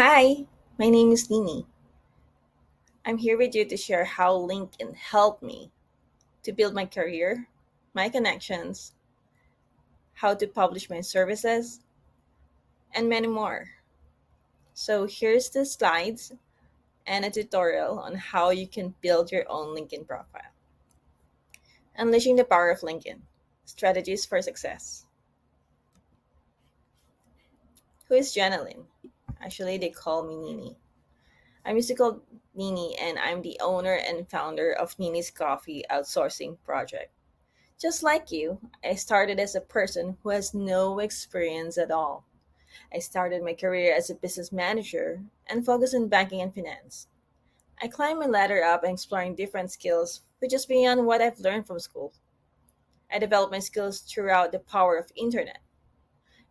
Hi, my name is Nini. I'm here with you to share how LinkedIn helped me to build my career, my connections, how to publish my services, and many more. So here's the slides and a tutorial on how you can build your own LinkedIn profile. Unleashing the power of LinkedIn. Strategies for success. Who is Janelyn? Actually, they call me Nini. I'm used to call Nini, and I'm the owner and founder of Nini's Coffee Outsourcing Project. Just like you, I started as a person who has no experience at all. I started my career as a business manager and focused on banking and finance. I climbed my ladder up and exploring different skills, which is beyond what I've learned from school. I developed my skills throughout the power of internet,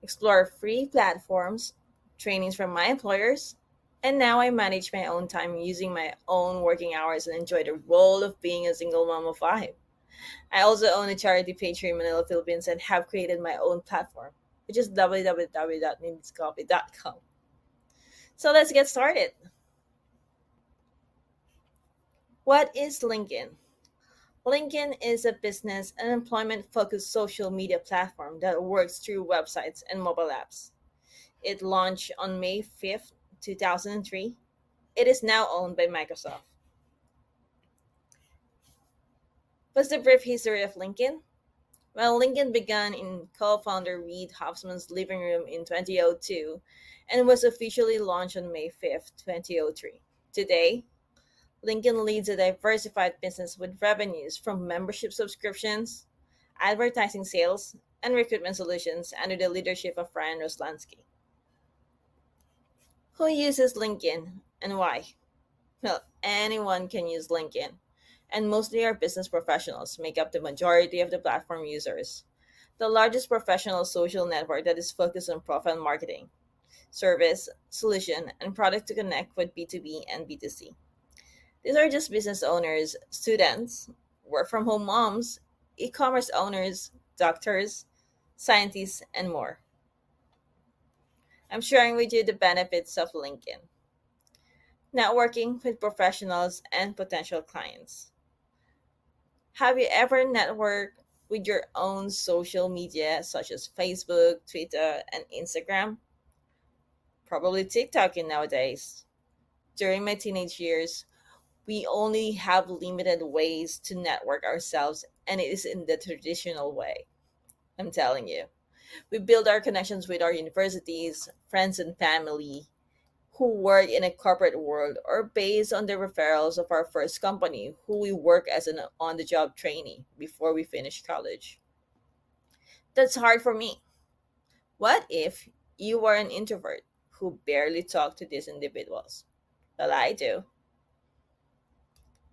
explore free platforms, trainings from my employers, and now I manage my own time using my own working hours and enjoy the role of being a single mom of five. I also own a charity page here in Manila, Philippines, and have created my own platform, which is www.nindiscoffee.com. So let's get started. What is LinkedIn? LinkedIn is a business and employment focused social media platform that works through websites and mobile apps. It launched on May 5th, 2003. It is now owned by Microsoft. What's the brief history of LinkedIn? Well, LinkedIn began in co founder Reid Hoffman's living room in 2002 and was officially launched on May 5th, 2003. Today, LinkedIn leads a diversified business with revenues from membership subscriptions, advertising sales, and recruitment solutions under the leadership of Ryan Roslansky. Who uses LinkedIn and why? Well, anyone can use LinkedIn, and mostly our business professionals make up the majority of the platform users. The largest professional social network that is focused on profile marketing, service, solution, and product to connect with B2B and B2C. These are just business owners, students, work from home moms, e commerce owners, doctors, scientists, and more. I'm sharing with you the benefits of LinkedIn. Networking with professionals and potential clients. Have you ever networked with your own social media, such as Facebook, Twitter, and Instagram? Probably TikTok in nowadays. During my teenage years, we only have limited ways to network ourselves, and it is in the traditional way. I'm telling you. We build our connections with our universities, friends, and family who work in a corporate world or based on the referrals of our first company who we work as an on the job trainee before we finish college. That's hard for me. What if you are an introvert who barely talk to these individuals? Well, I do.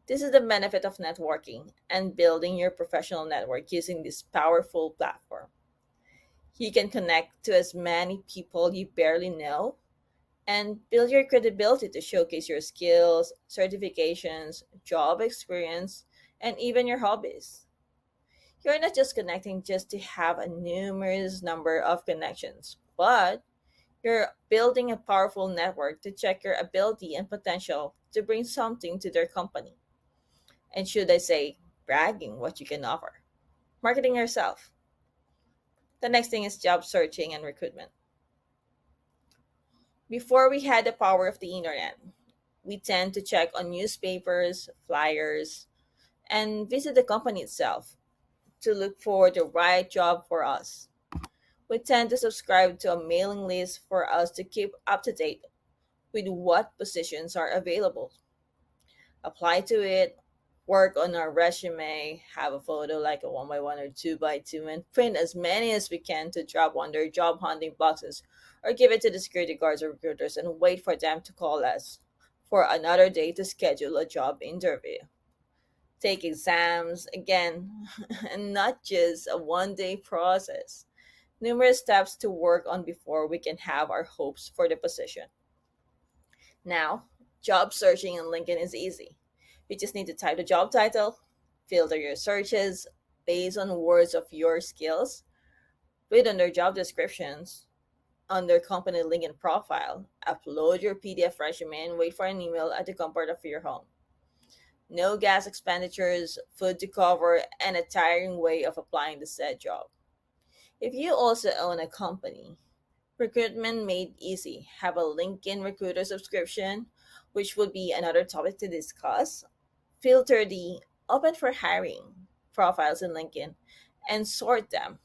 This is the benefit of networking and building your professional network using this powerful platform. You can connect to as many people you barely know and build your credibility to showcase your skills, certifications, job experience, and even your hobbies. You're not just connecting just to have a numerous number of connections, but you're building a powerful network to check your ability and potential to bring something to their company. And should I say, bragging what you can offer. Marketing yourself. The next thing is job searching and recruitment. Before we had the power of the internet, we tend to check on newspapers, flyers, and visit the company itself to look for the right job for us. We tend to subscribe to a mailing list for us to keep up to date with what positions are available. Apply to it, work on our resume, have a photo like a 1 by 1 or 2 by 2, and print as many as we can to drop on their job hunting boxes or give it to the security guards or recruiters and wait for them to call us for another day to schedule a job interview. Take exams again, and not just a 1 day process. Numerous steps to work on before we can have our hopes for the position. Now, job searching on LinkedIn is easy. You just need to type the job title, filter your searches based on words of your skills, read under job descriptions, under company LinkedIn profile, upload your PDF resume, and wait for an email at the comfort of your home. No gas expenditures, food to cover, and a tiring way of applying the said job. If you also own a company, recruitment made easy. Have a LinkedIn recruiter subscription, which would be another topic to discuss. Filter the open for hiring profiles in LinkedIn and sort them.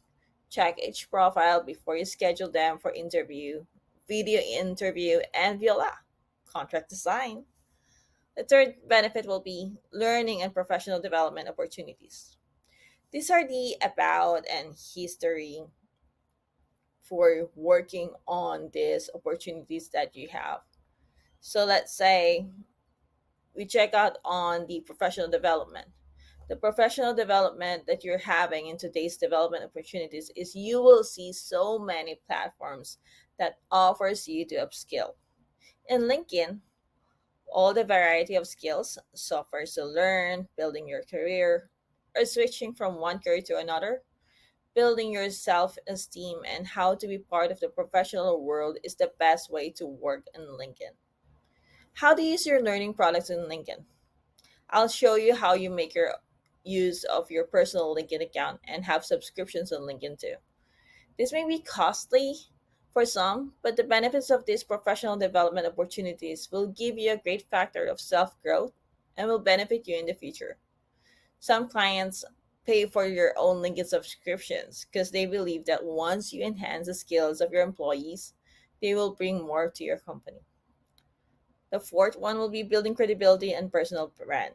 Check each profile before you schedule them for interview, video interview, and voila, contract to sign. The third benefit will be learning and professional development opportunities. These are the about and history for working on these opportunities that you have. So let's say we check out on the professional development. The professional development that you're having in today's development opportunities is you will see so many platforms that offers you to upskill. In LinkedIn, all the variety of skills, software to learn, building your career, or switching from one career to another, building your self esteem and how to be part of the professional world is the best way to work in LinkedIn. How to use your learning products in LinkedIn. I'll show you how you make your use of your personal LinkedIn account and have subscriptions on LinkedIn too. This may be costly for some, but the benefits of these professional development opportunities will give you a great factor of self growth and will benefit you in the future. Some clients pay for your own LinkedIn subscriptions because they believe that once you enhance the skills of your employees, they will bring more to your company. The fourth one will be building credibility and personal brand.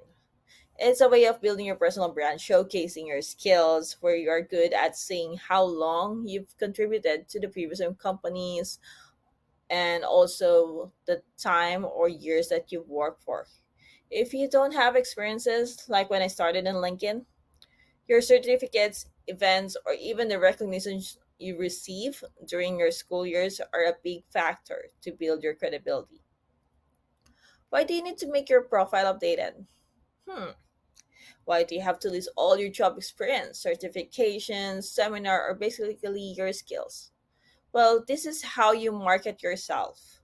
It's a way of building your personal brand, showcasing your skills, where you are good at saying how long you've contributed to the previous companies and also the time or years that you've worked for. If you don't have experiences, like when I started in LinkedIn, your certificates, events, or even the recognitions you receive during your school years are a big factor to build your credibility. Why do you need to make your profile updated? Hmm. Why do you have to list all your job experience, certifications, seminar, or basically your skills? Well, this is how you market yourself.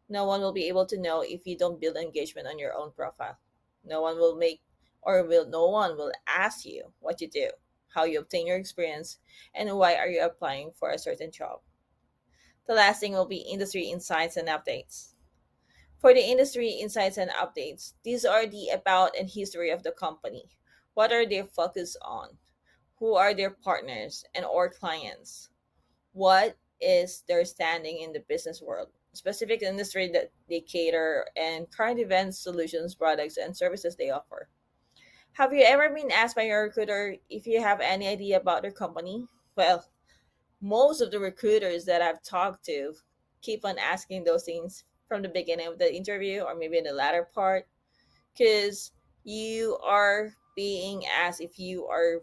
No one will be able to know if you don't build engagement on your own profile. No one will make or will no one will ask you what you do, how you obtain your experience, and why are you applying for a certain job. The last thing will be industry insights and updates. For the industry insights and updates, these are the about and history of the company. What are they focused on? Who are their partners and or clients? What is their standing in the business world? Specific industry that they cater and current events, solutions, products, and services they offer. Have you ever been asked by your recruiter if you have any idea about their company? Well, most of the recruiters that I've talked to keep on asking those things from the beginning of the interview or maybe in the latter part because you are being asked if you are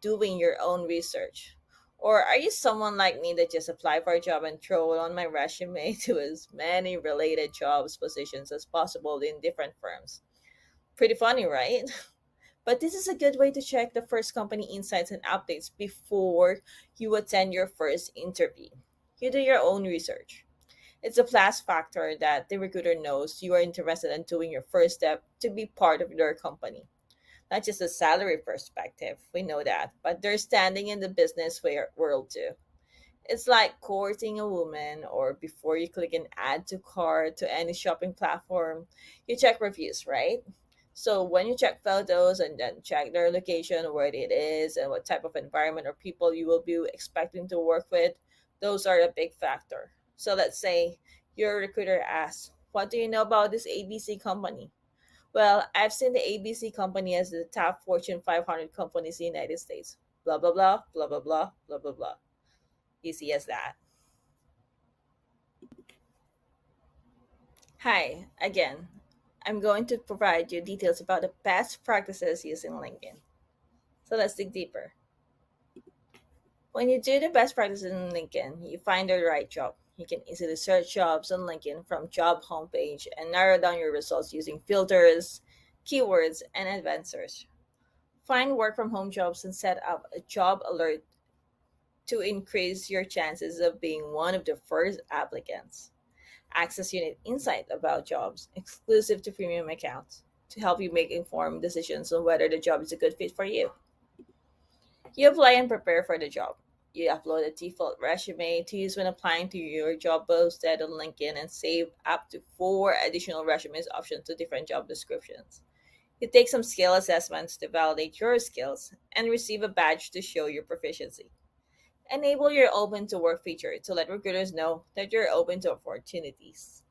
doing your own research. Or are you someone like me that just apply for a job and throw it on my resume to as many related jobs positions as possible in different firms? Pretty funny, right? But this is a good way to check the first company insights and updates before you attend your first interview. You do your own research. It's a plus factor that the recruiter knows you are interested in doing your first step to be part of their company. Not just a salary perspective, we know that, but they're standing in the business world too. It's like courting a woman, or before you click an add to cart to any shopping platform, you check reviews, right? So when you check photos and then check their location, where it is, and what type of environment or people you will be expecting to work with, those are a big factor. So let's say your recruiter asks, "What do you know about this ABC company?" Well, I've seen the ABC company as the top Fortune 500 companies in the United States. Blah, blah, blah, blah, blah, blah, blah, blah, blah. Easy as that. Hi, again. I'm going to provide you details about the best practices using LinkedIn. So let's dig deeper. When you do the best practices in LinkedIn, you find the right job. You can easily search jobs on LinkedIn from job homepage and narrow down your results using filters, keywords, and advanced search. Find work from home jobs and set up a job alert to increase your chances of being one of the first applicants. Access unit insight about jobs exclusive to premium accounts to help you make informed decisions on whether the job is a good fit for you. You apply and prepare for the job. You upload a default resume to use when applying to your job posted on LinkedIn and save up to 4 additional resumes options to different job descriptions. You take some skill assessments to validate your skills and receive a badge to show your proficiency. Enable your open to work feature to let recruiters know that you're open to opportunities.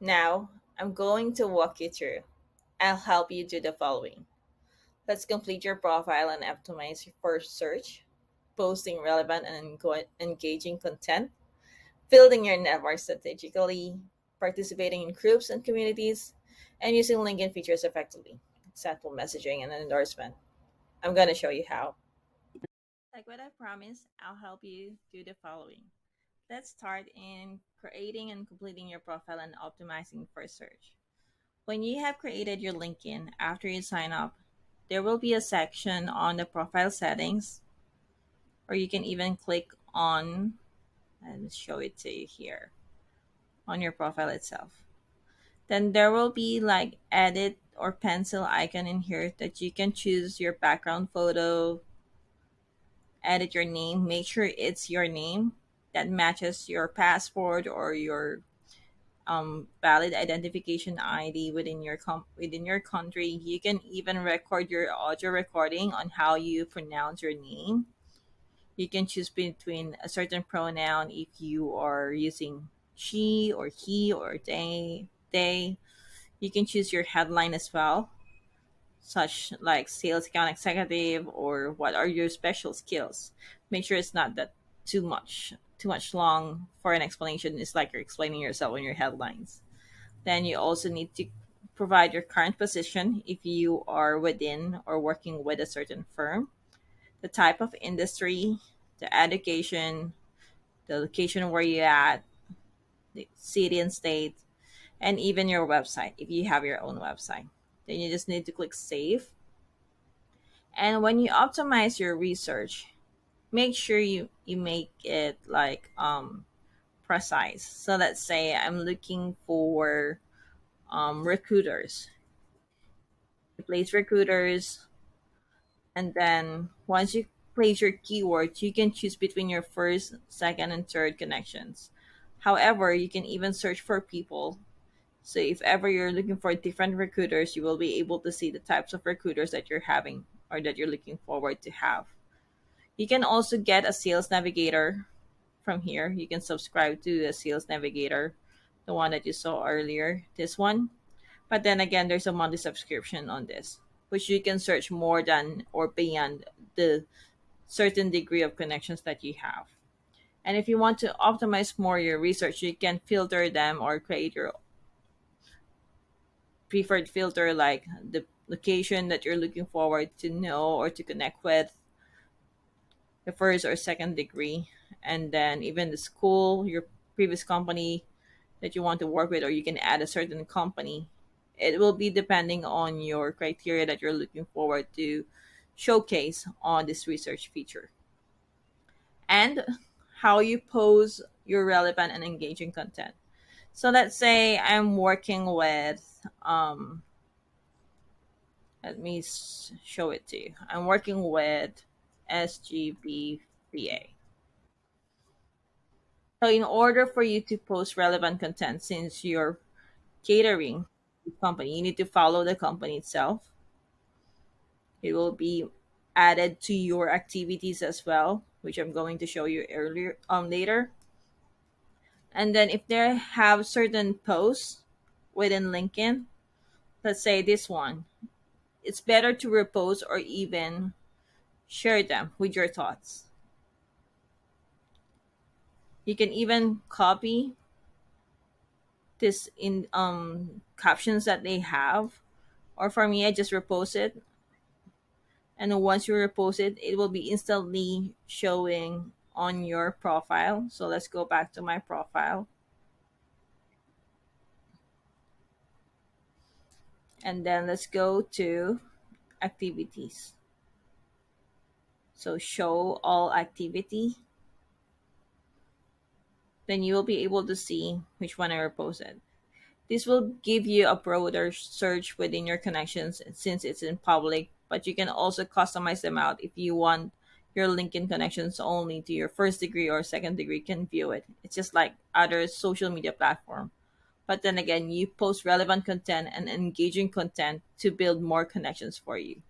Now, I'm going to walk you through. I'll help you do the following. Let's complete your profile and optimize your first search, posting relevant and engaging content, building your network strategically, participating in groups and communities, and using LinkedIn features effectively, example messaging and endorsement. I'm going to show you how. Like what I promised, I'll help you do the following. Let's start in creating and completing your profile and optimizing for search. When you have created your LinkedIn, after you sign up, there will be a section on the profile settings, or you can even click on and show it to you here on your profile itself. Then there will be like edit or pencil icon in here that you can choose your background photo, edit your name, make sure it's your name that matches your passport or your valid identification ID within your country. You can even record your audio recording on how you pronounce your name. You can choose between a certain pronoun if you are using she or he or they. You can choose your headline as well, such like sales account executive or what are your special skills. Make sure it's not that too much long for an explanation. It's like you're explaining yourself in your headlines. Then you also need to provide your current position if you are within or working with a certain firm, the type of industry, the education, the location where you're at, the city and state, and even your website if you have your own website. Then you just need to click save. And when you optimize your research, make sure you make it like precise. So let's say I'm looking for recruiters. You place recruiters, and then once you place your keywords, you can choose between your first, second, and third connections. However, you can even search for people. So if ever you're looking for different recruiters, you will be able to see the types of recruiters that you're having or that you're looking forward to have. You can also get a sales navigator from here. You can subscribe to the sales navigator, the one that you saw earlier, this one. But then again, there's a monthly subscription on this, which you can search more than or beyond the certain degree of connections that you have. And if you want to optimize more your research, you can filter them or create your preferred filter like the location that you're looking forward to know or to connect with, the first or second degree, and then even the school, your previous company that you want to work with, or you can add a certain company. It will be depending on your criteria that you're looking forward to showcase on this research feature. And how you pose your relevant and engaging content. So let's say I'm working with, let me show it to you. I'm working with SGBVA. So in order for you to post relevant content, since you're catering company, you need to follow the company itself. It will be added to your activities as well, which I'm going to show you earlier later. And then if they have certain posts within LinkedIn, let's say this one, it's better to repost or even share them with your thoughts. You can even copy this in captions that they have, or for me, I just repost it, and once you repost it, it will be instantly showing on your profile. So let's go back to my profile, and then let's go to activities. So show all activity, then you will be able to see which one I posted. This will give you a broader search within your connections since it's in public, but you can also customize them out if you want your LinkedIn connections only to your first degree or second degree can view it. It's just like other social media platform. But then again, you post relevant content and engaging content to build more connections for you.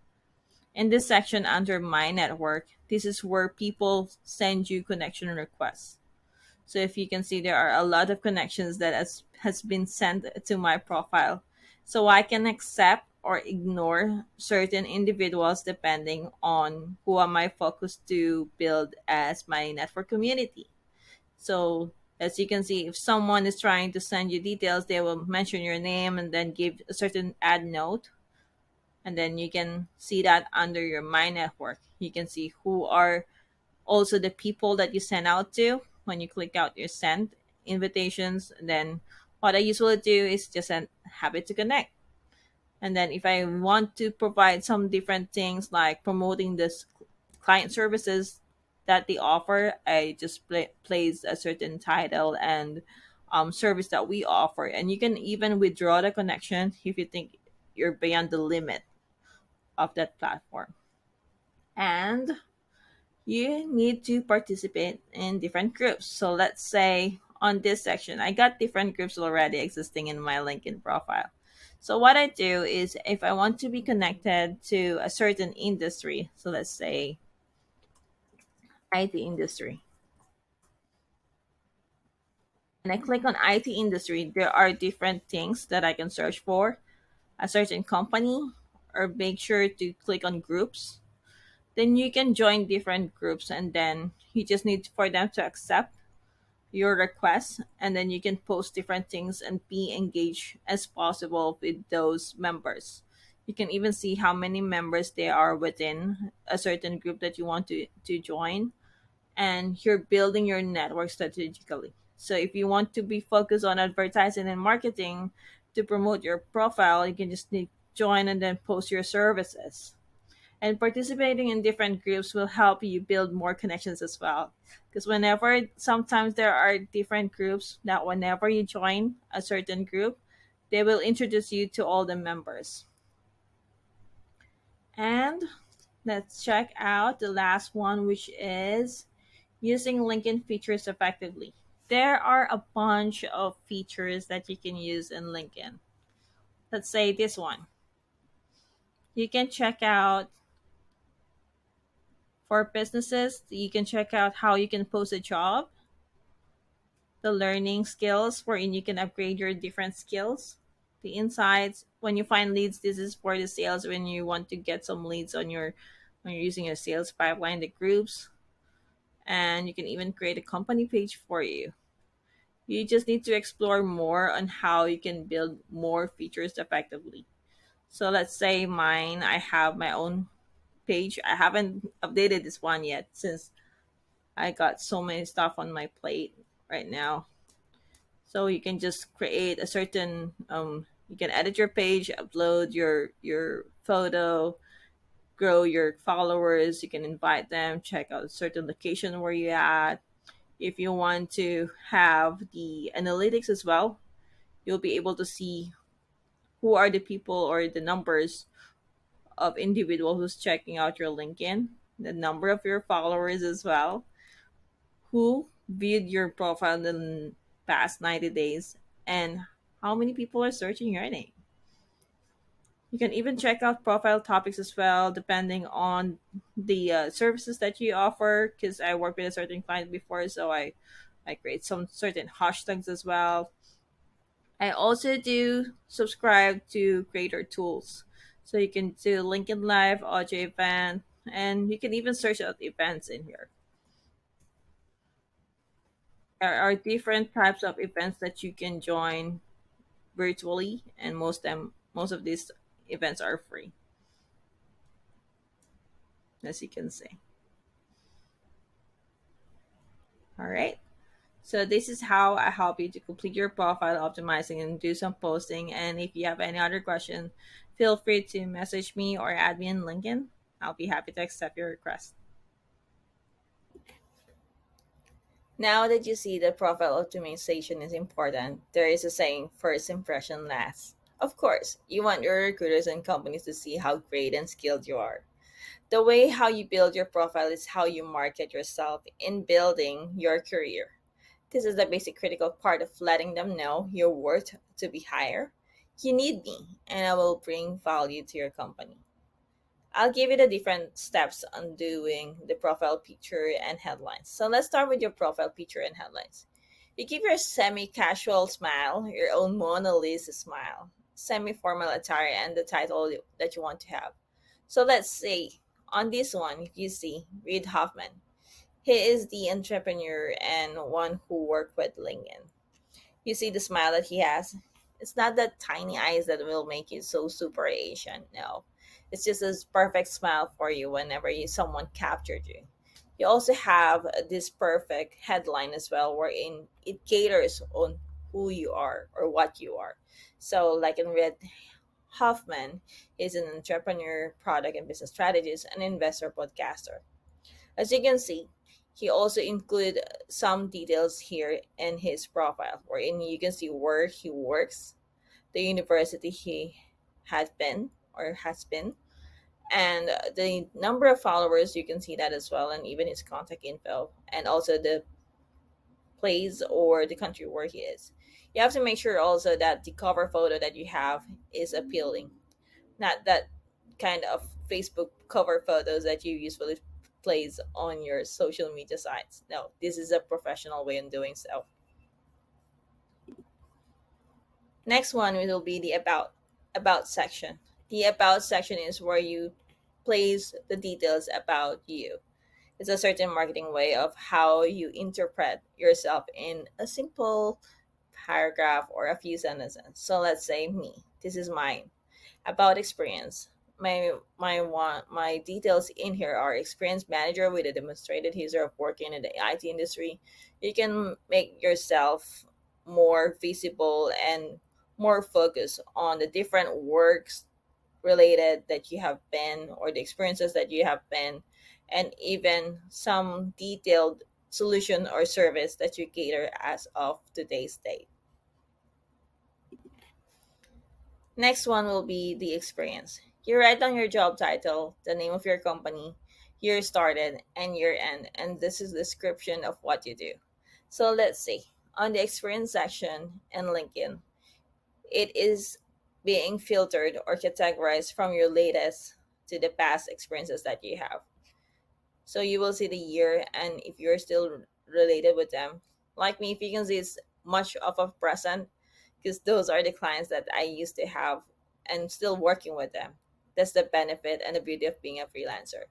In this section under My Network, this is where people send you connection requests. So if you can see, there are a lot of connections that has been sent to my profile. So I can accept or ignore certain individuals depending on who am I focused to build as my network community. So as you can see, if someone is trying to send you details, they will mention your name and then give a certain ad note. And then you can see that under your My Network. You can see who are also the people that you send out to when you click out your send invitations. Then what I usually do is just send habit to connect. And then if I want to provide some different things like promoting this client services that they offer, I just place a certain title and service that we offer. And you can even withdraw the connection if you think you're beyond the limit of that platform. And you need to participate in different groups. So let's say on this section, I got different groups already existing in my LinkedIn profile. So what I do is if I want to be connected to a certain industry, so let's say IT industry, and I click on IT industry, there are different things that I can search for, a certain company, or make sure to click on groups. Then you can join different groups and then you just need for them to accept your requests, and then you can post different things and be engaged as possible with those members. You can even see how many members there are within a certain group that you want to join, and you're building your network strategically. So if you want to be focused on advertising and marketing to promote your profile, you can just join and then post your services. And participating in different groups will help you build more connections as well, because whenever sometimes there are different groups that whenever you join a certain group, they will introduce you to all the members. And let's check out the last one, which is using LinkedIn features effectively. There are a bunch of features that you can use in LinkedIn. Let's say this one, you can check out for businesses, you can check out how you can post a job, the learning skills wherein you can upgrade your different skills, the insights when you find leads. This is for the sales when you want to get some leads on your when you're using your sales pipeline, the groups, and you can even create a company page for you. You just need to explore more on how you can build more features effectively. So let's say mine, I have my own page. I haven't updated this one yet since I got so many stuff on my plate right now. So you can just create a certain you can edit your page, upload your photo, grow your followers, you can invite them, check out a certain location where you're at. If you want to have the analytics as well, you'll be able to see who are the people or the numbers of individual who's checking out your LinkedIn, the number of your followers as well, who viewed your profile in the past 90 days, and how many people are searching your name. You can even check out profile topics as well, depending on the services that you offer. Because I worked with a certain client before, so I create some certain hashtags as well. I also do subscribe to Creator Tools, so you can do LinkedIn Live, audio event, and you can even search out events in here. There are different types of events that you can join virtually, and most of these events are free, as you can see. All right. So this is how I help you to complete your profile optimizing and do some posting. And if you have any other question, feel free to message me or add me in LinkedIn. I'll be happy to accept your request. Now that you see that profile optimization is important, there is a saying, first impression lasts. Of course, you want your recruiters and companies to see how great and skilled you are. The way how you build your profile is how you market yourself in building your career. This is the basic critical part of letting them know you're worth to be hired. You need me, and I will bring value to your company. I'll give you the different steps on doing the profile picture and headlines. So let's start with your profile picture and headlines. You give your semi casual smile, your own Mona Lisa smile, semi formal attire, and the title that you want to have. So let's say on this one, you see Reid Hoffman. He is the entrepreneur and one who worked with LinkedIn. You see the smile that he has. It's not that tiny eyes that will make you so super Asian. No, it's just this perfect smile for you whenever someone captured you. You also have this perfect headline as well, wherein it caters on who you are or what you are. So, like in Red Hoffman is an entrepreneur, product and business strategist, and investor podcaster. As you can see, he also included some details here in his profile, wherein you can see where he works, the university he has been or has been, and the number of followers. You can see that as well, and even his contact info, and also the place or the country where he is. You have to make sure also that the cover photo that you have is appealing, not that kind of Facebook cover photos that you usually place on your social media sites. No, this is a professional way of doing so. Next one will be the about section. The about section is where you place the details about you. It's a certain marketing way of how you interpret yourself in a simple paragraph or a few sentences. So let's say me. This is mine. About experience. My details in here are experienced manager with a demonstrated history of working in the IT industry. You can make yourself more visible and more focused on the different works related that you have been or the experiences that you have been, and even some detailed solution or service that you cater as of today's date. Next one will be the experience. You write down your job title, the name of your company, year started, and year end, and this is the description of what you do. So let's see. On the experience section in LinkedIn, it is being filtered or categorized from your latest to the past experiences that you have. So you will see the year, and if you're still related with them, like me, if you can see, it's much of a present because those are the clients that I used to have and still working with them. That's the benefit and the beauty of being a freelancer.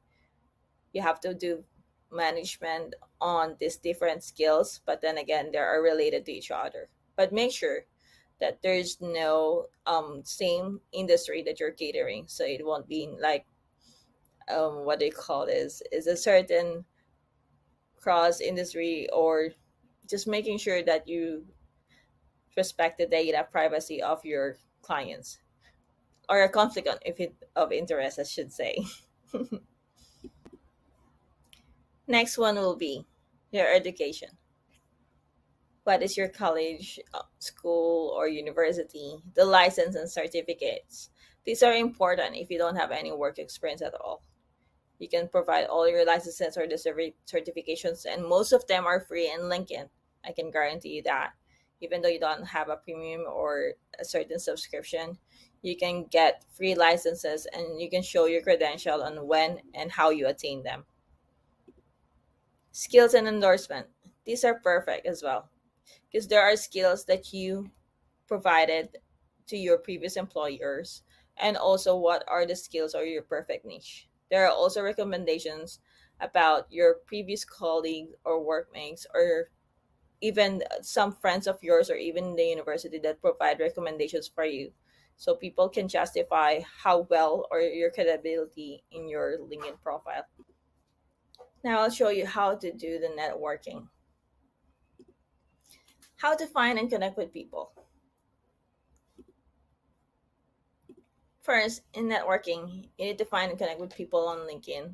You have to do management on these different skills, but then again, they are related to each other. But make sure that there's no same industry that you're catering, so it won't be like what they call this is a certain cross industry, or just making sure that you respect the data privacy of your clients or a conflict of interest, I should say. Next one will be your education. What is your college, school, or university? The license and certificates. These are important if you don't have any work experience at all. You can provide all your licenses or the certifications, and most of them are free in LinkedIn. I can guarantee you that. Even though you don't have a premium or a certain subscription, you can get free licenses and you can show your credential on when and how you attain them. Skills and endorsement. These are perfect as well because there are skills that you provided to your previous employers, and also what are the skills or your perfect niche. There are also recommendations about your previous colleagues or workmates, or even some friends of yours, or even the university that provide recommendations for you, so people can justify how well or your credibility in your LinkedIn profile. Now I'll show you how to do the networking. How to find and connect with people. First, in networking, you need to find and connect with people on LinkedIn.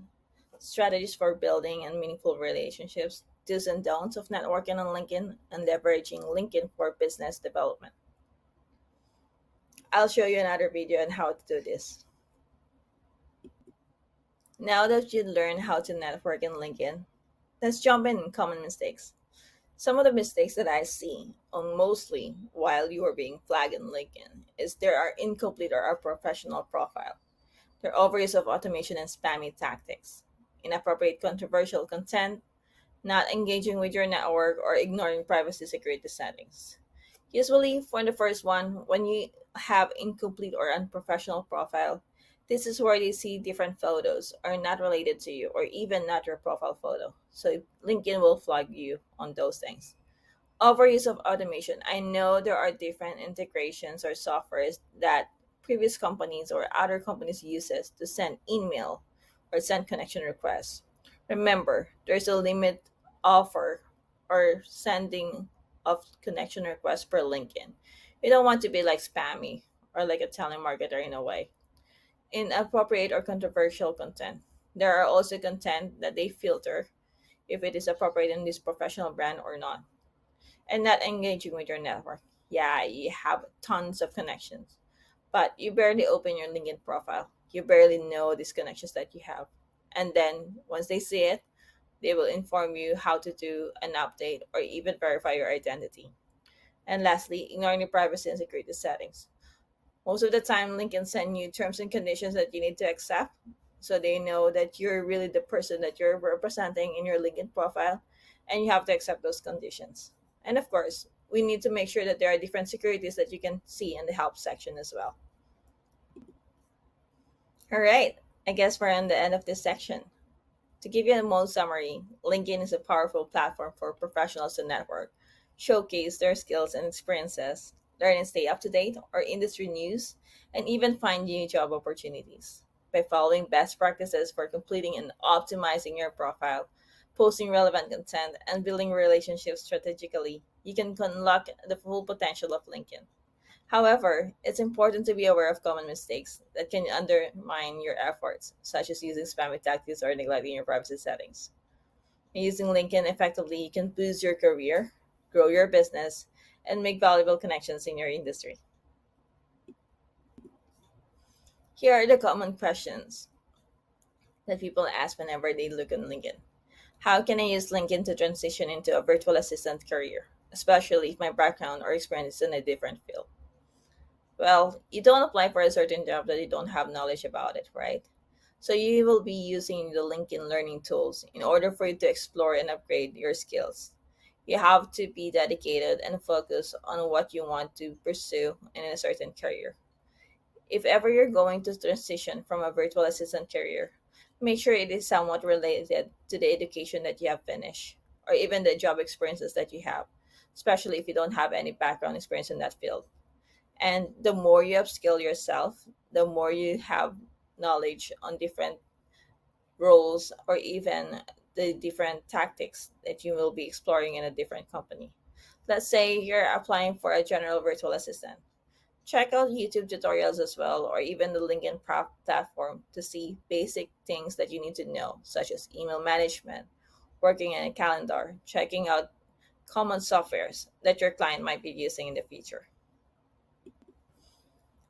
Strategies for building and meaningful relationships. do's and don'ts of networking on LinkedIn and leveraging LinkedIn for business development. I'll show you another video on how to do this. Now that you learn how to network in LinkedIn, let's jump in common mistakes. Some of the mistakes that I see on mostly while you are being flagged in LinkedIn is there are incomplete or unprofessional profile. There are overuse of automation and spammy tactics, inappropriate controversial content, not engaging with your network, or ignoring privacy security settings. Usually, for the first one, when you have incomplete or unprofessional profile, this is where you see different photos are not related to you or even not your profile photo. So LinkedIn will flag you on those things. Overuse of automation. I know there are different integrations or softwares that previous companies or other companies uses to send email or send connection requests. Remember, there's a limit offer or sending of connection requests per LinkedIn. You don't want to be like spammy or like a telemarketer in a way. Inappropriate or controversial content. There are also content that they filter if it is appropriate in this professional brand or not, and not engaging with your network. Yeah, you have tons of connections, but you barely open your LinkedIn profile. You barely know these connections that you have. And then once they see it, they will inform you how to do an update or even verify your identity. And lastly, ignoring the privacy and security settings. Most of the time, LinkedIn send you terms and conditions that you need to accept so they know that you're really the person that you're representing in your LinkedIn profile and you have to accept those conditions. And of course, we need to make sure that there are different securities that you can see in the help section as well. All right, I guess we're on the end of this section. To give you a most summary, LinkedIn is a powerful platform for professionals to network, showcase their skills and experiences, learn and stay up to date or industry news, and even find new job opportunities. By following best practices for completing and optimizing your profile, posting relevant content, and building relationships strategically, you can unlock the full potential of LinkedIn. However, it's important to be aware of common mistakes that can undermine your efforts, such as using spammy tactics or neglecting your privacy settings. Using LinkedIn effectively, you can boost your career, grow your business, and make valuable connections in your industry. Here are the common questions that people ask whenever they look on LinkedIn. How can I use LinkedIn to transition into a virtual assistant career, especially if my background or experience is in a different field? Well, you don't apply for a certain job that you don't have knowledge about it, right? So you will be using the LinkedIn learning tools in order for you to explore and upgrade your skills. You have to be dedicated and focus on what you want to pursue in a certain career. If ever you're going to transition from a virtual assistant career, make sure it is somewhat related to the education that you have finished or even the job experiences that you have, especially if you don't have any background experience in that field. And the more you upskill yourself, the more you have knowledge on different roles or even the different tactics that you will be exploring in a different company. Let's say you're applying for a general virtual assistant. Check out YouTube tutorials as well, or even the LinkedIn platform to see basic things that you need to know, such as email management, working in a calendar, checking out common softwares that your client might be using in the future.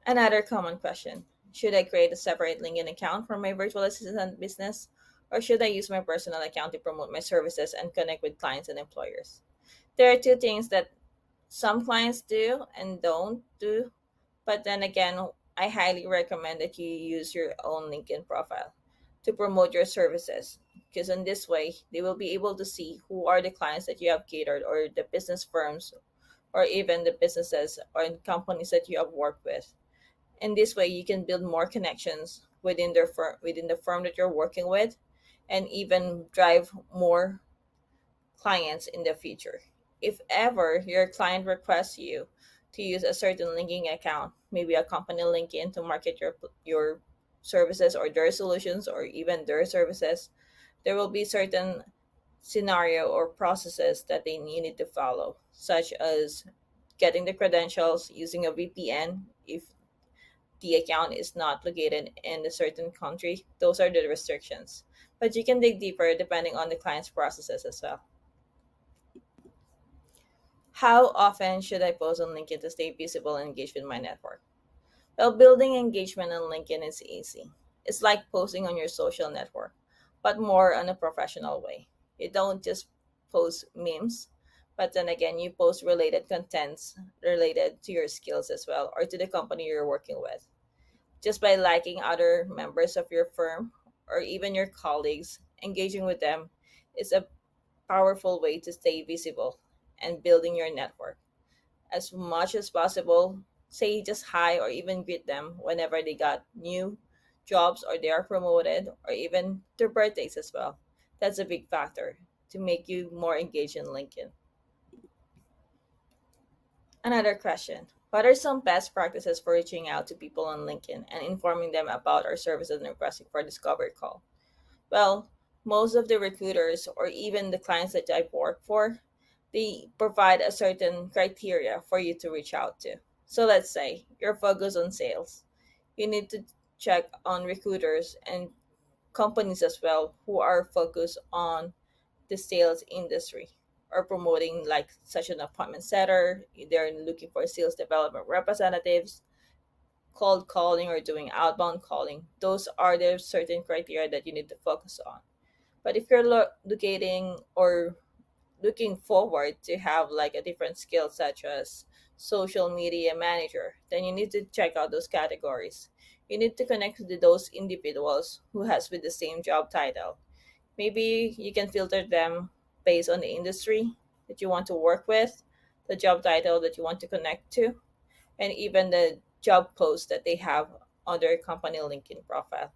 Another common question: should I create a separate LinkedIn account for my virtual assistant business, or should I use my personal account to promote my services and connect with clients and employers? There are two things that some clients do and don't do, but then again, I highly recommend that you use your own LinkedIn profile to promote your services because in this way, they will be able to see who are the clients that you have catered or the business firms or even the businesses or companies that you have worked with. In this way, you can build more connections within the firm that you're working with, and even drive more clients in the future. If ever your client requests you to use a certain linking account, maybe a company LinkedIn to market your services or their solutions or even their services, there will be certain scenario or processes that they need to follow, such as getting the credentials using a VPN if the account is not located in a certain country. Those are the restrictions. But you can dig deeper depending on the client's processes as well. How often should I post on LinkedIn to stay visible and engaged with my network? Well, building engagement on LinkedIn is easy. It's like posting on your social network, but more on a professional way. You don't just post memes, but then again, you post related contents related to your skills as well or to the company you're working with. Just by liking other members of your firm or even your colleagues, engaging with them is a powerful way to stay visible and building your network. As much as possible, say just hi or even greet them whenever they got new jobs or they are promoted or even their birthdays as well. That's a big factor to make you more engaged in LinkedIn. Another question: what are some best practices for reaching out to people on LinkedIn and informing them about our services and requesting for a discovery call? Well, most of the recruiters or even the clients that I've worked for, they provide a certain criteria for you to reach out to. So let's say you're focused on sales. You need to check on recruiters and companies as well who are focused on the sales industry or promoting like such an appointment setter. They're looking for sales development representatives, cold calling or doing outbound calling. Those are the certain criteria that you need to focus on. But if you're locating or looking forward to have like a different skill such as social media manager, then you need to check out those categories. You need to connect with those individuals who has with the same job title. Maybe you can filter them based on the industry that you want to work with, the job title that you want to connect to, and even the job post that they have on their company LinkedIn profile.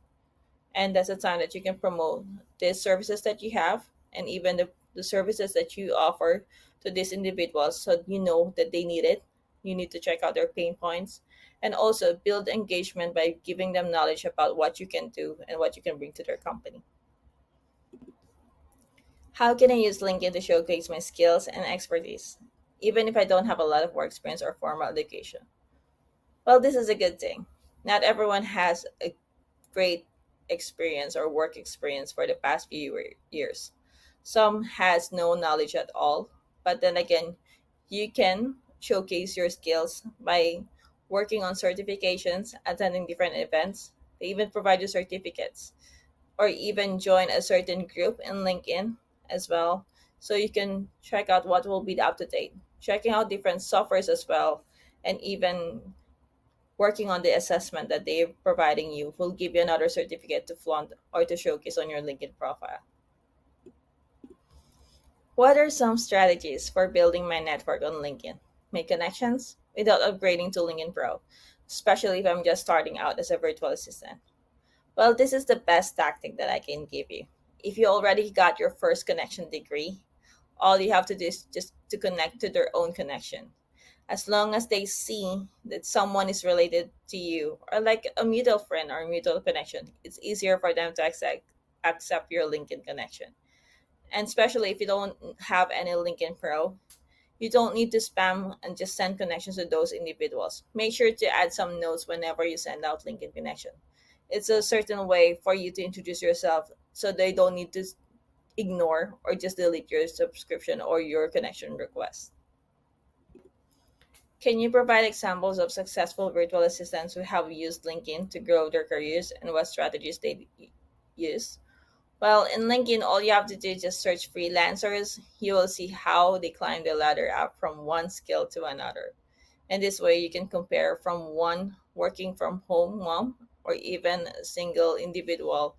And that's the time that you can promote the services that you have and even the services that you offer to these individuals so you know that they need it. You need to check out their pain points and also build engagement by giving them knowledge about what you can do and what you can bring to their company. How can I use LinkedIn to showcase my skills and expertise, even if I don't have a lot of work experience or formal education? Well, this is a good thing. Not everyone has a great experience or work experience for the past few years. Some has no knowledge at all, but then again, you can showcase your skills by working on certifications, attending different events. They even provide you certificates, or even join a certain group in LinkedIn as well, so you can check out what will be up to date. Checking out different softwares as well, and even working on the assessment that they're providing you will give you another certificate to flaunt or to showcase on your LinkedIn profile. What are some strategies for building my network on LinkedIn? Make connections without upgrading to LinkedIn Pro, especially if I'm just starting out as a virtual assistant. Well, this is the best tactic that I can give you. If you already got your first connection degree, all you have to do is just to connect to their own connection. As long as they see that someone is related to you or like a mutual friend or mutual connection, it's easier for them to accept your LinkedIn connection. And especially if you don't have any LinkedIn Pro, you don't need to spam and just send connections to those individuals. Make sure to add some notes whenever you send out LinkedIn connection. It's a certain way for you to introduce yourself so they don't need to ignore or just delete your subscription or your connection request. Can you provide examples of successful virtual assistants who have used LinkedIn to grow their careers and what strategies they use? Well, in LinkedIn, all you have to do is just search freelancers. You will see how they climb the ladder up from one skill to another. And this way, you can compare from one working from home mom or even a single individual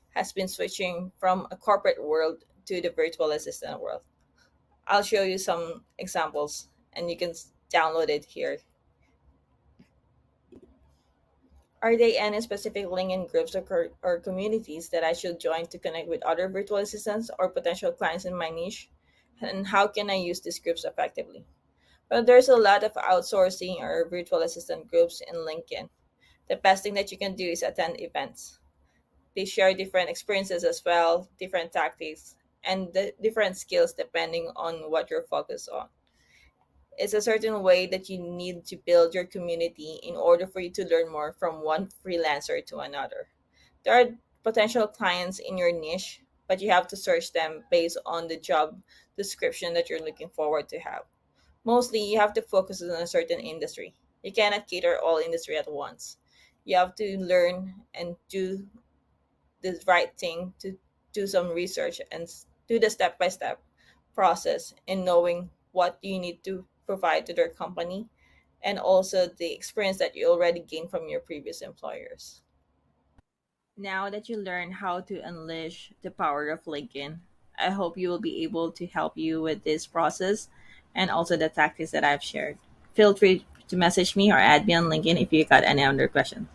has been switching from a corporate world to the virtual assistant world. I'll show you some examples and you can download it here. Are there any specific LinkedIn groups or communities that I should join to connect with other virtual assistants or potential clients in my niche? And how can I use these groups effectively? Well, there's a lot of outsourcing or virtual assistant groups in LinkedIn. The best thing that you can do is attend events. They share different experiences as well, different tactics, and the different skills depending on what you're focused on. It's a certain way that you need to build your community in order for you to learn more from one freelancer to another. There are potential clients in your niche, but you have to search them based on the job description that you're looking forward to have. Mostly, you have to focus on a certain industry. You cannot cater all industry at once. You have to learn and do the right thing to do some research and do the step by step process in knowing what you need to provide to their company and also the experience that you already gained from your previous employers. Now that you learn how to unleash the power of LinkedIn, I hope you will be able to help you with this process and also the tactics that I've shared. Feel free to message me or add me on LinkedIn if you got any other questions.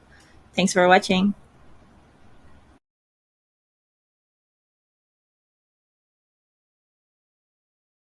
Thanks for watching.